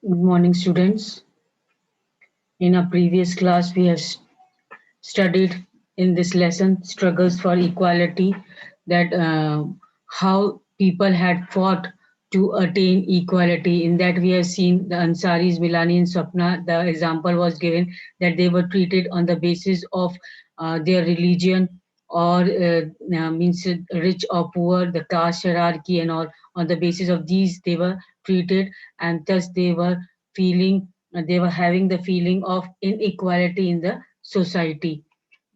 Good morning, students. In our previous class, we have studied in this lesson struggles for equality, that how people had fought to attain equality. In that, we have seen the Ansaris, Milani, and Swapna. The example was given that they were treated on the basis of their religion, or means rich or poor, the caste hierarchy, and all. On the basis of these, they were treated, and thus they were feeling, they were having the feeling of inequality in the society.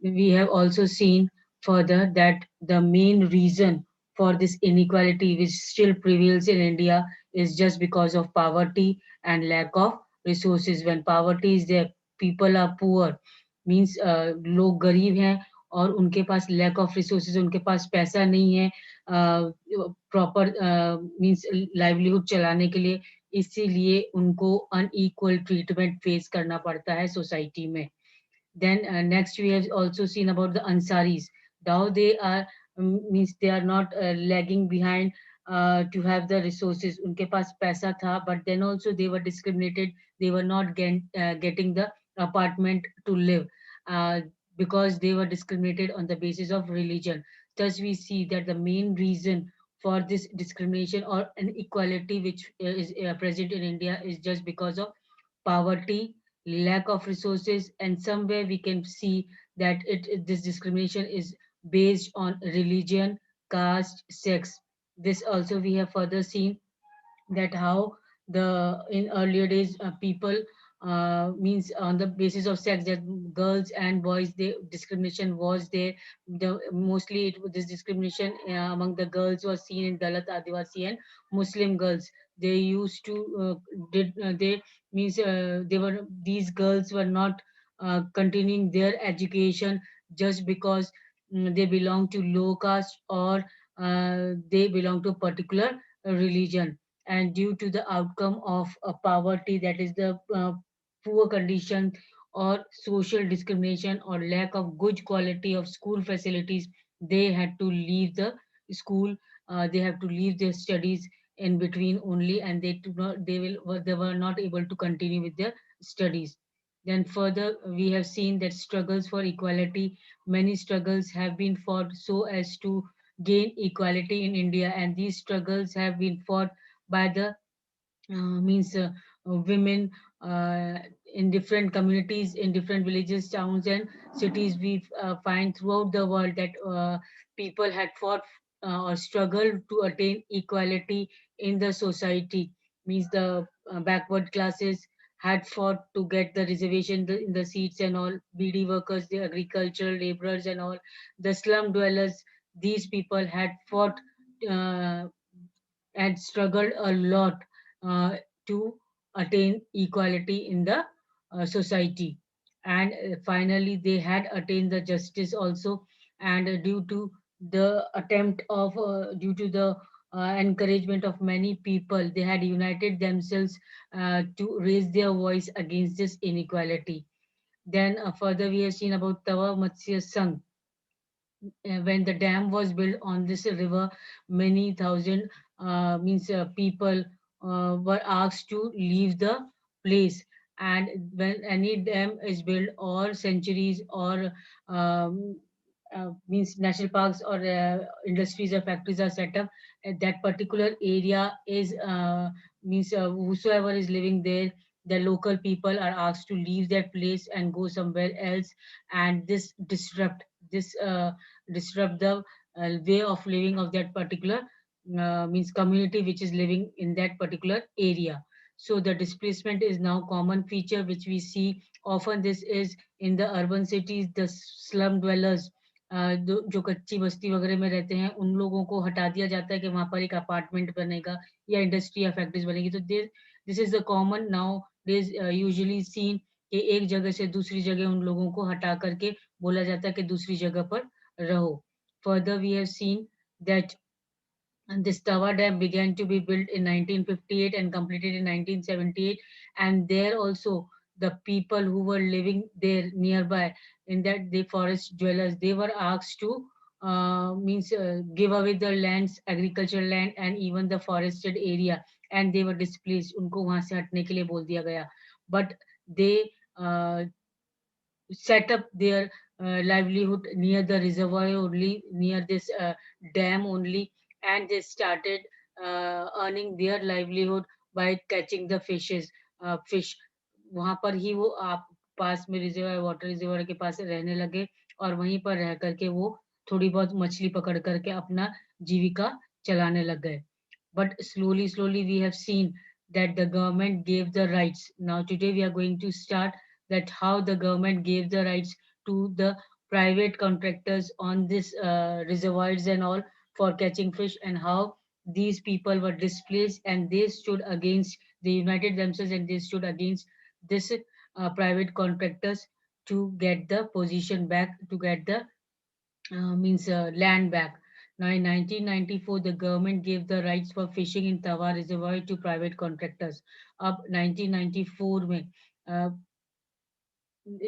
We have also seen further that the main reason for this inequality which still prevails in India is just because of poverty and lack of resources. When poverty is there, people are poor, means लोग गरीब हैं और उनके पास lack of resources, उनके पास पैसा नहीं है proper means livelihood चलाने के लिए, इसीलिए उनको अनइक्वल ट्रीटमेंट फेस करना पड़ता है सोसाइटी में. Then next we have also seen about the Ansaris. Now they are means they are not lagging behind to have the resources. उनके पास पैसा था, but then also they were discriminated. They were not getting the apartment to live uh, because they were discriminated on the basis of religion. Thus, we see that the main reason for this discrimination or inequality which is present in India is just because of poverty, lack of resources, and somewhere we can see that this discrimination is based on religion, caste, sex. This also we have further seen that how the in earlier days people means on the basis of sex, that girls and boys, the discrimination was there. The mostly this discrimination among the girls was seen in Dalit, Adivasi, and Muslim girls. They used to did they means they were these girls were not continuing their education just because they belong to low caste, or they belong to a particular religion, and due to the outcome of poverty, that is the poor condition or social discrimination or lack of good quality of school facilities, they had to leave the school. They have to leave their studies in between only, and they were not able to continue with their studies. Then further we have seen that struggles for equality, many struggles have been fought so as to gain equality in India, and these struggles have been fought by the means women in different communities, in different villages, towns, and cities. We find throughout the world that people had fought or struggled to attain equality in the society. Means the backward classes had fought to get the reservation in the seats and all. BD workers, the agricultural laborers, and all the slum dwellers. These people had fought uh, and struggled a lot uh, to attain equality in the society. And finally, they had attained the justice also. And due to the attempt of, due to the encouragement of many people, they had united themselves to raise their voice against this inequality. Then further, we have seen about Tava Matsya Sangh. When the dam was built on this river, many thousand means people were asked to leave the place. And when any dam is built, or sanctuaries, or means national parks, or industries or factories are set up, that particular area is means whosoever is living there, the local people are asked to leave that place and go somewhere else. And this disrupt the way of living of that particular means community which is living in that particular area. So the displacement is now common feature which we see often. This is in the urban cities, the slum dwellers, जो कच्ची बस्ती वगैरह में रहते हैं, उन लोगों को हटा दिया जाता है कि वहां पर एक अपार्टमेंट बनेगा या इंडस्ट्री या फैक्ट्रीज बनेगी. तो this is the common now days usually scene कि एक जगह से दूसरी जगह उन लोगों को हटा करके बोला जाता है कि दूसरी जगह पर रहो. Further, we have seen that this Tawa Dam began to be built in 1958 and completed in 1978. And there also, the people who were living there nearby, in that the forest dwellers, they were asked to means give away the lands, agricultural land, and even the forested area. and they were displaced. उनको वहां से हटने के लिए बोल दिया गया, but they set up their livelihood near the reservoir only, near this dam only, and they started earning their livelihood by catching the fish. वहां पर ही वो आप पास में रिजर्वायर, वाटर रिजर्वायर के पास रहने लगे, और वहीं पर रह करके वो थोड़ी बहुत मछली पकड़ करके अपना जीविका चलाने लग गए. But slowly we have seen that the government gave the rights. Now today we are going to start that how the government gave the rights to the private contractors on this reservoirs and all for catching fish, and how these people were displaced and they stood against, they united themselves and they stood against this private contractors to get the position back, to get the means land back. Now, in 1994, the government gave the rights for fishing in Tawa Reservoir to private contractors. अब 1994 में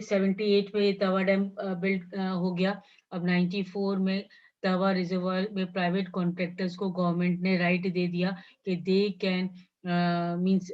78 में तवा dam build हो गया. अब 94 में तवा reservoir में private contractors को government ने राइट दे दिया कि they can means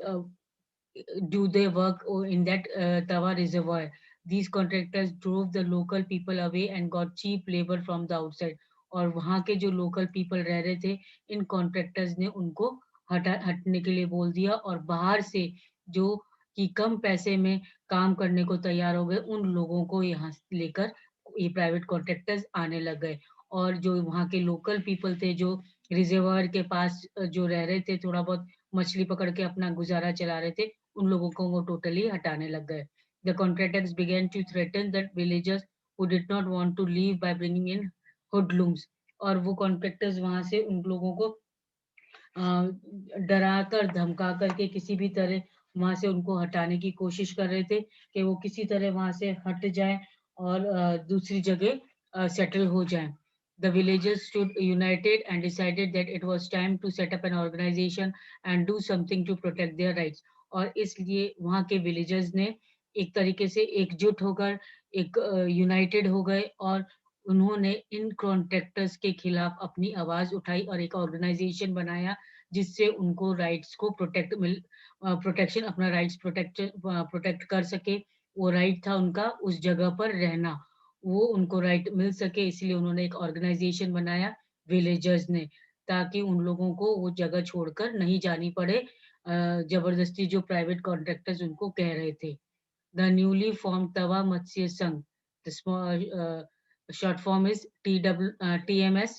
do their work in that Tawa reservoir. These contractors drove the local people away and got cheap labor from the outside. और वहाँ के जो लोकल पीपल रह रहे थे, इन कॉन्ट्रैक्टर्स ने उनको हटने के लिए बोल दिया, और बाहर से जो कि कम पैसे में काम करने को तैयार हो गए, उन लोगों को यहाँ लेकर ये प्राइवेट कॉन्ट्रैक्टर्स आने लग गए. और जो वहाँ के लोकल पीपल थे, जो रिजर्वायर के पास जो रह रहे थे, थोड़ा बहुत मछली पकड़ के अपना गुजारा चला रहे थे, उन लोगों को वो टोटली हटाने लग गए. The contractors began to threaten that villagers who did not want to leave by bringing in hoodlums. और वो कॉन्ट्रैक्टर्स वहां से उन लोगों को डरा कर धमका करके किसी भी तरह वहां से उनको हटाने की कोशिश कर रहे थे कि वो किसी तरह वहां से हट जाए और दूसरी जगह सेटल हो जाए. The villagers stood united and decided that it was time to set up an organization and do something to protect their rights. और इसलिए वहाँ के विलेजर्स ने एक तरीके से एकजुट होकर एक यूनाइटेड हो गए, और उन्होंने इन कॉन्ट्रैक्टर्स के खिलाफ अपनी आवाज उठाई और एक ऑर्गेनाइजेशन बनाया, जिससे उनको राइट्स को प्रोटेक्शन, अपना राइट्स प्रोटेक्ट कर सके. वो राइट था उनका उस जगह पर रहना, वो उनको राइट मिल सके, इसलिए उन्होंने एक ऑर्गेनाइजेशन बनाया विलेजर्स ने, ताकि उन लोगों को वो जगह छोड़कर नहीं जानी पड़े जबरदस्ती, जो प्राइवेट कॉन्ट्रैक्टर्स उनको कह रहे थे. The newly form Tawa Matsya Sangh, the short form is TMS.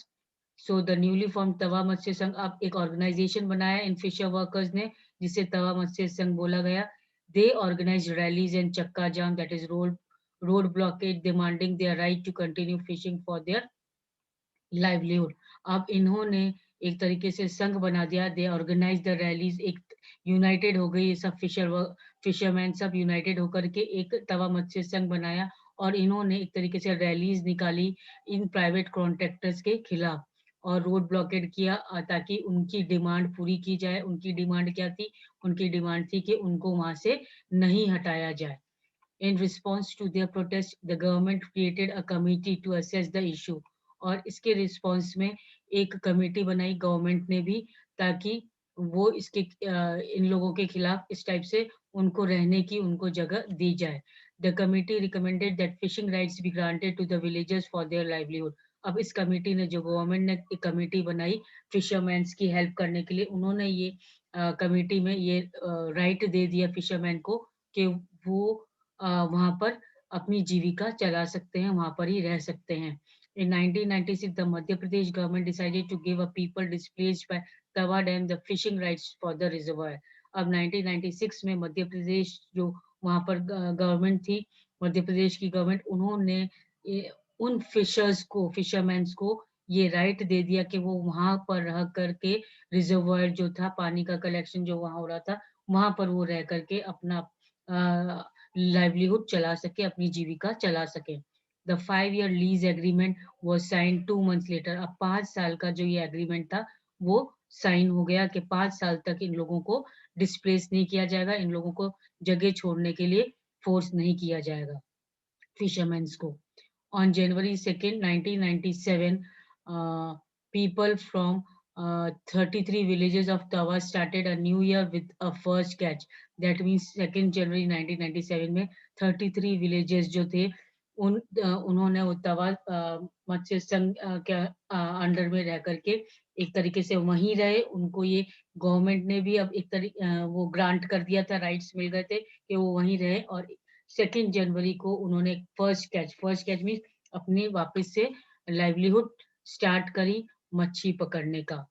So the newly form Tawa Matsya Sangh, अब एक ऑर्गेनाइजेशन बनाया इन फिशर वर्कर्स ने, जिसे तवा मत्स्य संघ बोला गया. दे organise rallies and chakka jam, that is road blockage, demanding their right to continue fishing for their livelihood. अब इन्होंने एक तरीके से संघ बना दिया. दे ऑर्गेनाइज द रैलीज, एक यूनाइटेड हो गई ये सब फिशरमैन, सब यूनाइटेड होकर के एक तवा मत्स्य संघ बनाया, और इन्होंने एक तरीके से रैलीज निकाली इन प्राइवेट कॉन्ट्रैक्टर्स के खिलाफ, और रोड ब्लॉकेड किया ताकि उनकी डिमांड पूरी की जाए. उनकी डिमांड क्या थी? उनकी डिमांड थी कि उनको वहां से नहीं हटाया जाए. In response to their protest, the government created a committee to assess the issue. और इसके रिस्पॉन्स में एक कमेटी बनाई गवर्नमेंट ने भी, ताकि वो इसके इन लोगों के खिलाफ इस टाइप से उनको रहने की उनको जगह दी जाए. The committee recommended that fishing rights be granted to the villagers for their livelihood. अब इस कमेटी ने, जो गवर्नमेंट ने एक कमेटी बनाई फिशरमैन्स की हेल्प करने के लिए, उन्होंने ये कमेटी में ये राइट दे दिया फिशरमैन को कि वो वहाँ पर अपनी जीविका चला सकते हैं, वहाँ पर ही रह सकते हैं. In 1996, the Madhya Pradesh government decided to give a people displaced by Tawa Dam the fishing rights for the reservoir. अब 1996 में मध्य प्रदेश जो वहाँ पर गवर्नमेंट थी, मध्य प्रदेश की गवर्नमेंट, उन्होंने उन फिशरमैन्स को ये राइट दे दिया कि वो वहां पर रह करके रिजर्वायर जो था, पानी का कलेक्शन जो वहां हो रहा था, वहां पर वो रह करके अपना लाइवलीहुड चला सके, अपनी जीविका चला सके. The 5-year lease agreement was signed 2 months later. अब 5 साल का जो ये एग्रीमेंट था वो साइन हो गया कि 5 साल तक इन लोगों को डिस्प्लेस नहीं किया जाएगा, इन लोगों को जगह छोड़ने के लिए फोर्स नहीं किया जाएगा फिशरमैन्स को. On January 2nd, 1997, people from 33 villages of Tawa started a new year with a first catch. That means 2nd January 1997 में 33 villages जो थे उन्होंने वो तवा मत्स्य संघ के अंडर में रह करके एक तरीके से वहीं रहे। उनको ये गवर्नमेंट ने भी अब वो ग्रांट कर दिया था, राइट्स मिल गए थे कि वो वहीं रहे। और 2 जनवरी को उन्होंने फर्स्ट कैच मीन्स अपनी वापस से लाइवलीहुड स्टार्ट करी मच्छी पकड़ने का।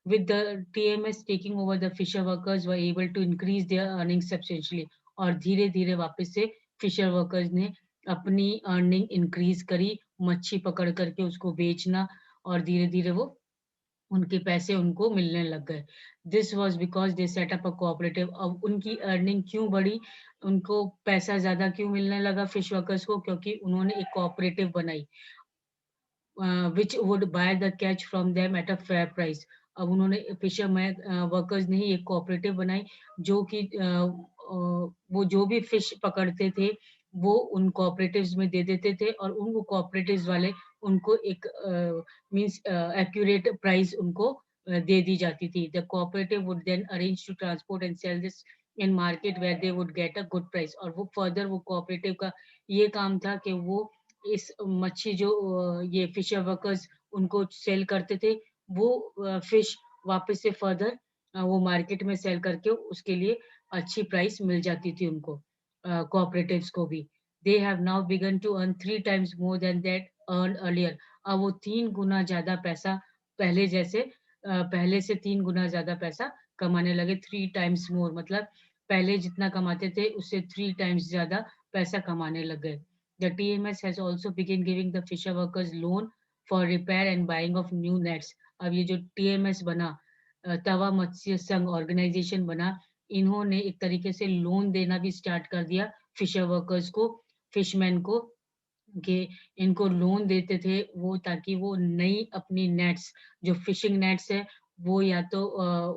With the TMS taking over, the fisher workers were able to increase their earnings substantially. और धीरे-धीरे वापस से फिशर वर्कर्स ने अपनी अर्निंग इंक्रीज करी, मच्छी पकड़ करके उसको बेचना, और धीरे-धीरे वो उनके पैसे उनको मिलने लग गए। This was because they set up a cooperative. अब उनकी अर्निंग क्यों बढ़ी? उनको पैसा ज़्यादा क्यों मिलने लगा फिश वर्कर्स को? क्योंकि उन्होंने एक कोऑपरेटिव बनाई। which would buy the catch from them at a fair price. अब उन्होंने फिशरमैन वर्कर्स ने ही एक कोऑपरेटिव बनाई जो कि वो जो भी फिश पकड़ते थे वो उन कोऑपरेटिव्स में दे देते थे, और उनको कोऑपरेटिव्स वाले उनको एक मींस एक्यूरेट प्राइस उनको दे दी जाती थी। The cooperative would then arrange to transport and sell this in market where they would get a good price. और वो फर्दर वो कोऑपरेटिव का ये काम था कि वो इस मच्छी जो ये फिशर वर्कर्स उनको सेल करते थे, वो फिश वापस से फर्दर वो मार्केट में सेल करके उसके लिए अच्छी प्राइस मिल जाती थी उनको, कोऑपरेटिव्स को भी। They have now begun to earn 3 times more than that earned earlier. अब वो 3 गुना ज़्यादा पैसा पहले जैसे पहले से 3 गुना ज़्यादा पैसा कमाने लगे। 3 टाइम्स मोर मतलब पहले जितना कमाते थे उससे 3 टाइम्स ज़्यादा पैसा कमाने लग गए। The TMS has also begun giving the fisher workers loan for repair and buying of new nets. अब ये जो TMS बना, तवा मत्स्य संघ ऑर्गेनाइजेशन बना, इन्होंने एक तरीके से लोन देना भी स्टार्ट कर दिया फिशर वर्कर्स को, फिशमैन को, कि इनको लोन देते थे वो ताकि वो नई अपनी नेट्स जो फिशिंग नेट्स है वो या तो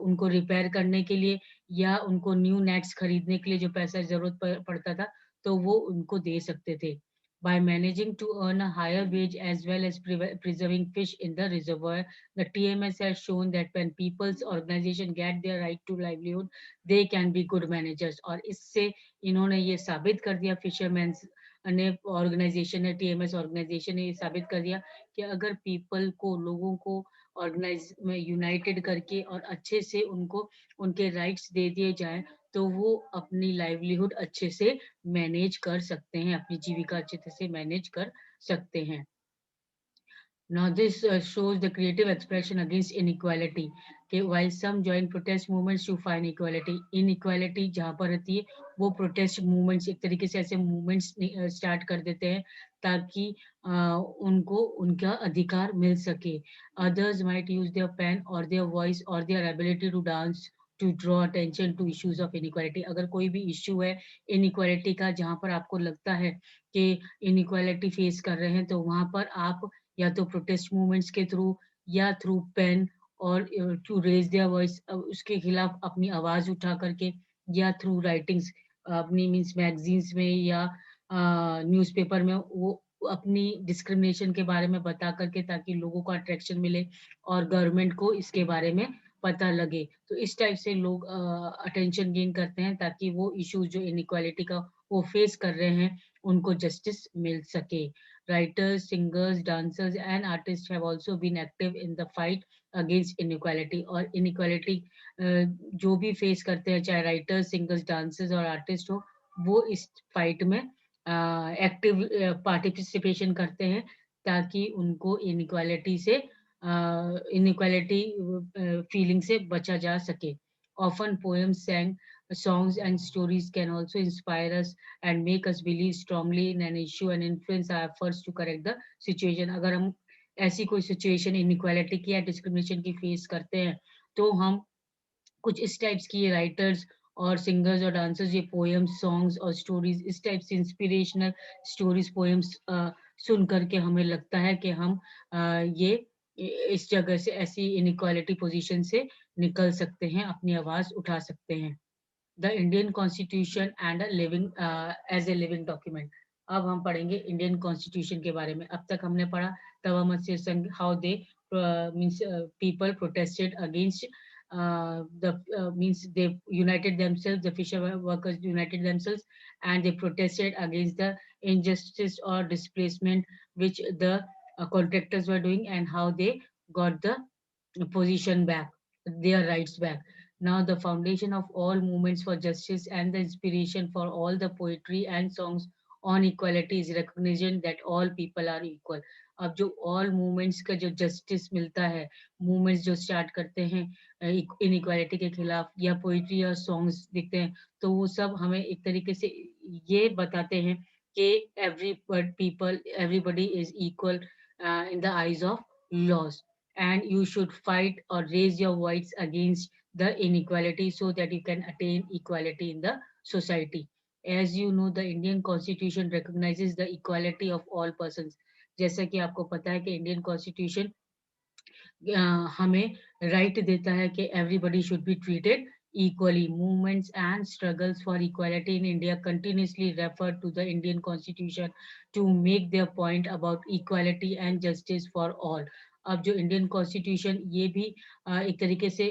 उनको रिपेयर करने के लिए या उनको न्यू नेट्स खरीदने के लिए जो पैसा ज़रूरत पड़ता था तो वो उनको दे सकते थे। By managing to earn a higher wage as well as preserving fish in the reservoir, the TMS has shown that when people's organization get their right to livelihood, they can be good managers। और इससे इन्होंने ये साबित कर दिया fisherman ने, organisation ने, TMS organisation ने ये साबित कर दिया कि अगर पीपल को, लोगों को ऑर्गेनाइज में यूनाइटेड करके और अच्छे से उनको उनके राइट्स दे दिए जाएँ, तो वो अपनी लाइवलीहुड अच्छे से मैनेज कर सकते हैं, अपनी जीविका अच्छे से मैनेज कर सकते हैं। Now this shows the creative expression against inequality कि while some join protest movements to find equality, inequality जहाँ पर रहती है वो protest movements एक तरीके से ऐसे movements start कर देते हैं ताकि उनको उनका अधिकार मिल सके। Others might use their pen or their voice or their ability to dance to draw attention to issues of inequality। अगर कोई भी issue है inequality का जहाँ पर आपको लगता है कि inequality face कर रहे हैं, तो वहाँ पर आप या तो प्रोटेस्ट मूवमेंट्स के थ्रू या थ्रू पेन और टू रेज देयर वॉइस उसके खिलाफ अपनी आवाज उठा करके, या थ्रू राइटिंग्स अपनी मीन्स मैगजीन्स में या न्यूज़पेपर में वो अपनी डिस्क्रिमिनेशन के बारे में बता करके ताकि लोगों को अट्रैक्शन मिले और गवर्नमेंट को इसके बारे में पता लगे। तो इस टाइप से लोग अटेंशन गेन करते हैं ताकि वो इश्यूज जो इनइक्वालिटी का वो फेस कर रहे हैं उनको जस्टिस मिल सके। Writers, singers, dancers, and artists have also been active in the fight against inequality। और inequality जो भी फेस करते हैं, चाहे राइटर्स, सिंगर्स, डांसर्स और आर्टिस्ट हो, वो इस फाइट में एक्टिव पार्टिसिपेशन करते हैं ताकि उनको इनइक्वालिटी से इनइक्वालिटी फीलिंग से बचा जा सके। Often poems, songs and stories can also inspire us and make us believe strongly in an issue and influence our efforts to correct the situation। अगर हम ऐसी कोई सिचुएशन इनइक्वालिटी की या डिस्क्रिमिनेशन की फेस करते हैं तो हम कुछ इस टाइप्स की राइटर्स और सिंगर्स और डांसर्स ये पोएम्स, सॉन्ग्स और स्टोरीज इस टाइप से इंस्पिरेशनल स्टोरीज, पोएम्स सुन करके हमें लगता है कि हम ये इस जगह से ऐसी इनइक्वालिटी पोजीशन से निकल सकते हैं, अपनी आवाज उठा सकते हैं। The Indian Constitution and a living as a living document. अब हम पढ़ेंगे इंडियन कॉन्स्टिट्यूशन के बारे में। अब तक हमने पढ़ा तवा मत्स्य संघ, how they means people protested against the means they united themselves, the fisher workers united themselves, and they protested against the injustice or displacement which the contractors were doing, and how they got the position back, their rights back. Now, the foundation of all movements for justice and the inspiration for all the poetry and songs on equality is recognition that all people are equal. अब जो all movements का जो justice मिलता है, movements जो start करते हैं inequality के खिलाफ, या poetry या songs दिखते हैं, तो वो सब हमें एक तरीके से ये बताते हैं कि every people, everybody is equal in the eyes of laws, and you should fight or raise your voice against the inequality so that you can attain equality in the society. As you know, the Indian Constitution recognizes the equality of all persons. जैसा कि आपको पता है कि Indian constitution हमें right देता है कि everybody should be treated equally. Movements and struggles for equality in India continuously refer to the Indian Constitution to make their point about equality and justice for all. अब जो Indian constitution ये भी एक तरीके से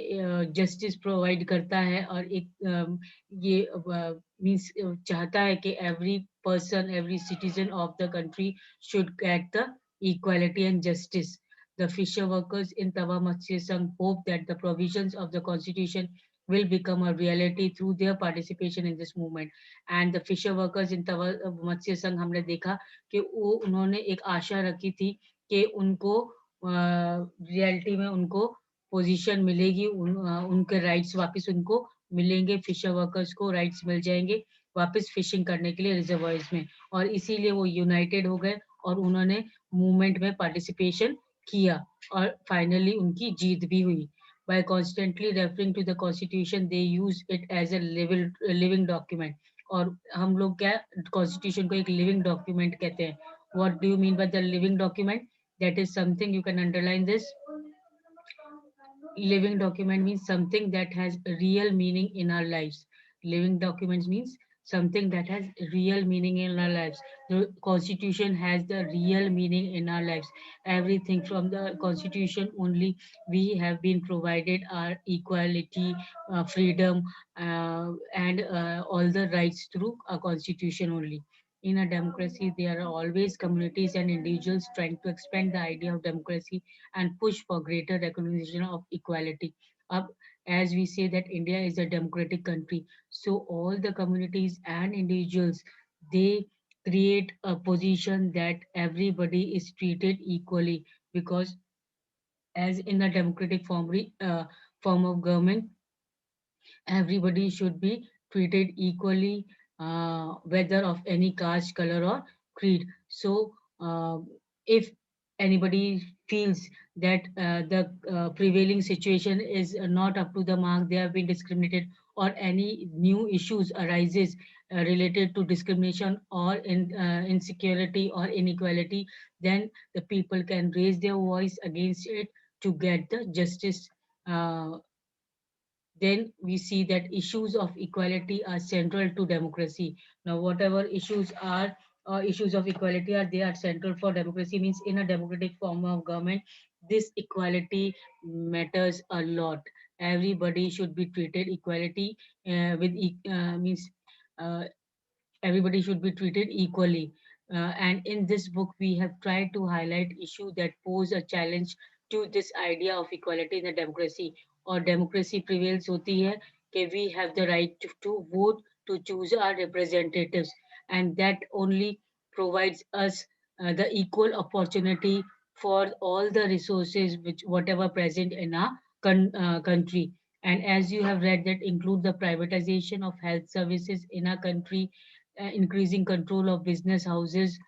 जस्टिस प्रोवाइड करता है, और एक ये मीन्स चाहता है कि every person, every citizen of the country should get the equality and justice. The fisher workers in Tawa Matsya Sangh hope that the provisions of the constitution will become a reality through their participation in this movement. And the fisher workers in Tawa Matsya Sangh, हमने देखा कि वो उन्होंने एक आशा रखी थी कि उनको रियलिटी में उनको पोजीशन मिलेगी, उनके राइट्स वापस उनको मिलेंगे, फिशर वर्कर्स को राइट्स मिल जाएंगे वापस फिशिंग करने के लिए रिजर्वायर्स में, और इसीलिए वो यूनाइटेड हो गए और उन्होंने मूवमेंट में पार्टिसिपेशन किया, और फाइनली उनकी जीत भी हुई. By constantly referring to the constitution, they use it as a living document. और हम लोग क्या कॉन्स्टिट्यूशन को एक लिविंग डॉक्यूमेंट कहते हैं. What do you mean by the living document? That is something you can underline this. Living document means something that has real meaning in our lives. Living documents means something that has real meaning in our lives. The constitution has the real meaning in our lives. Everything from the constitution only we have been provided our equality, freedom, and all the rights through a constitution only. In a democracy, there are always communities and individuals trying to expand the idea of democracy and push for greater recognition of equality. As we say that India is a democratic country, so all the communities and individuals, they create a position that everybody is treated equally, because as in a democratic form of government, everybody should be treated equally, whether of any caste, color, or creed. So, if anybody feels that the prevailing situation is not up to the mark, they have been discriminated, or any new issues arises related to discrimination or insecurity or inequality, then the people can raise their voice against it to get the justice. Then we see that issues of equality are central to democracy. Now, whatever issues are issues of equality are, they are central for democracy. Means in a democratic form of government, this equality matters a lot. Everybody should be treated equality means uh, everybody should be treated equally. And in this book, we have tried to highlight issues that pose a challenge to this idea of equality in the democracy. Or democracy prevails होती है कि we have the right to vote, to choose our representatives, and that only provides us the equal opportunity for all the resources which whatever present in our country. And as you have read, that include the privatization of health services in our country, increasing control of business houses,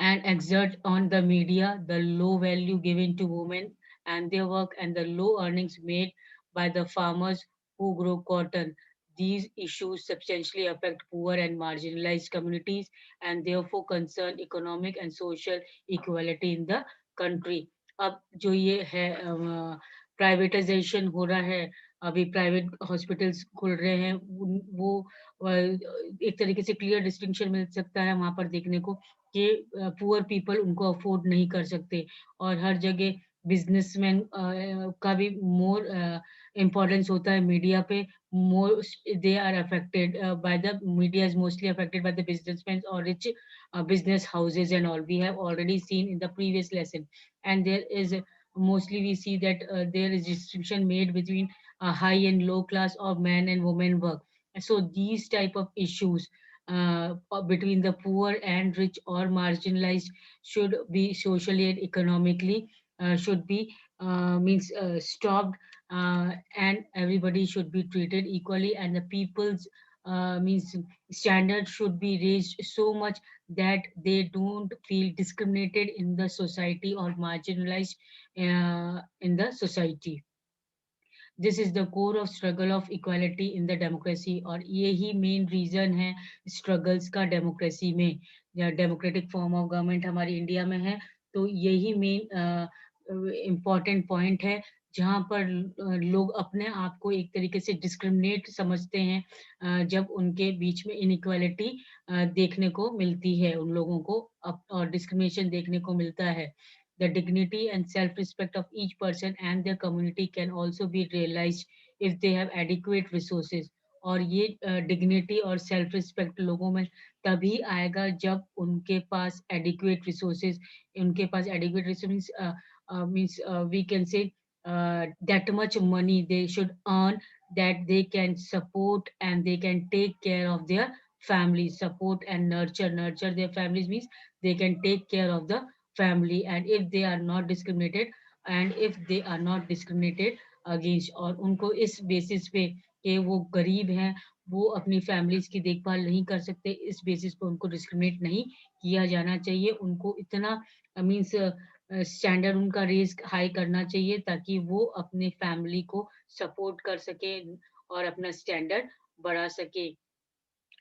and exert on the media the low value given to women and their work, and the low earnings made by the farmers who grow cotton. These issues substantially affect poor and marginalized communities, and therefore concern economic and social equality in the country. अब जो ये है privatisation हो रहा है, अभी private hospitals खुल रहे हैं, वो एक तरीके से क्लियर डिस्टिंक्शन मिल सकता है वहां पर देखने को कि पुअर पीपल उनको अफोर्ड नहीं कर सकते, और हर जगह बिजनेसमैन का भी मोर इम्पोर्टेंस होता है मीडिया पे। More they are affected by the media, is mostly affected by the businessman और rich business houses and all. We have already seen in the previous lesson, and there is mostly we see that there is distinction made between high and low class of men and women work. So these type of issues between the poor and rich or marginalized should be socially and economically should be means stopped, and everybody should be treated equally, and the people's means standards should be raised so much that they don't feel discriminated in the society or marginalized in the society. This is the core of struggle of equality in the democracy, और यही main reason है struggles का democracy में, या democratic form of government हमारी India में है। तो यही मेन इम्पॉर्टेंट पॉइंट है जहाँ पर लोग अपने आप को एक तरीके से डिस्क्रिमिनेट समझते हैं, जब उनके बीच में इनइक्वालिटी देखने को मिलती है, उन लोगों को और डिस्क्रिमिनेशन देखने को मिलता है। The dignity and self-respect of each person and their community can also be realized if they have adequate resources. और ये डिग्निटी और सेल्फ रिस्पेक्ट लोगों में तभी आएगा जब उनके पास एडिक्वेट रिसोर्सेज, उनके पास adequate resource means we can say that much money they should earn, that they can support and they can take care of their families, support and nurture their families means they can take care of the family, and if they are not discriminated, and if they are not discriminated against, और उनको इस basis पे कि वो गरीब हैं, वो अपनी फैमिलीज की देखभाल नहीं कर सकते, इस बेसिस पे उनको डिस्क्रिमिनेट नहीं किया जाना चाहिए। उनको इतना मीन्स स्टैंडर्ड उनका रेज हाई करना चाहिए ताकि वो अपने फैमिली को सपोर्ट कर सके और अपना स्टैंडर्ड बढ़ा सके।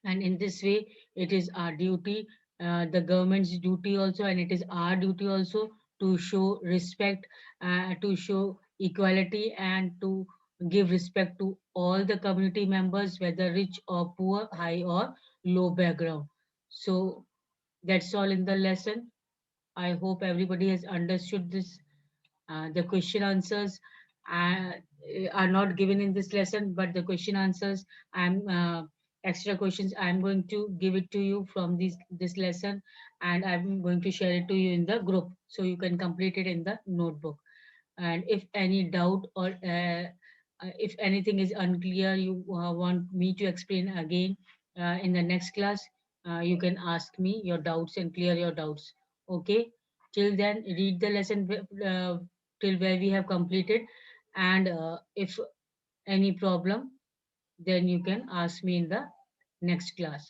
And in this way it is our duty, the government's duty also, and it is our duty also to show respect, to show equality, and to give respect to all the community members, whether rich or poor, high or low background. So that's all in the lesson. I hope everybody has understood this. The question answers uh, are not given in this lesson, but the question answers, I'm extra questions, I'm going to give it to you from this lesson, and I'm going to share it to you in the group so you can complete it in the notebook. And if any doubt or if anything is unclear, you want me to explain again in the next class, you can ask me your doubts and clear your doubts. Okay, till then read the lesson till where we have completed, and if any problem, then you can ask me in the next class.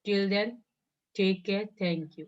Till then, take care. Thank you.